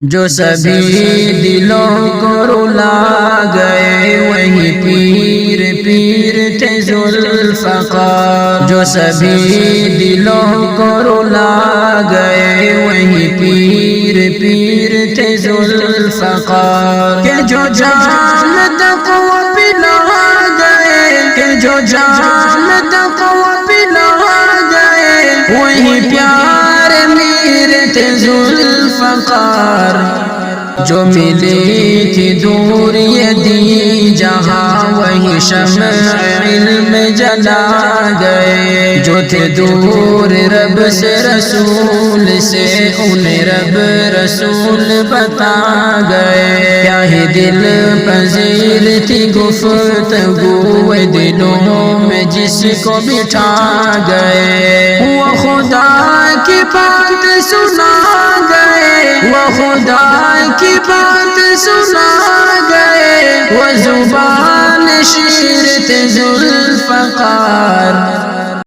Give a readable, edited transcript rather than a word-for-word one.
جو سبھی دلوں کو رلا گئے وہی پیر پیر تھے ذوالفقار، جو سبھی دلوں کو رلا گئے وہی پیر پیر تھے ذوالفقار، کہ جو جام تقوی پلا گئے، کہ جو جام تقوی پلا گئے وہی پیار میر تھے ذوالفقار، جو ملی تھی دور یہ دی جہاں وہی شمع علم جلا گئے، جو تھے دور رب سے رسول سے انہیں رب رسول بتا گئے، کیا ہی دل پذیر تھی گفتگو دلوں میں جس کو بٹھا گئے، وہ خدا کی بات سنا گئے، وہ خدا کی بات سنا گئے، وہ زبان شیر تھے ذوالفقار۔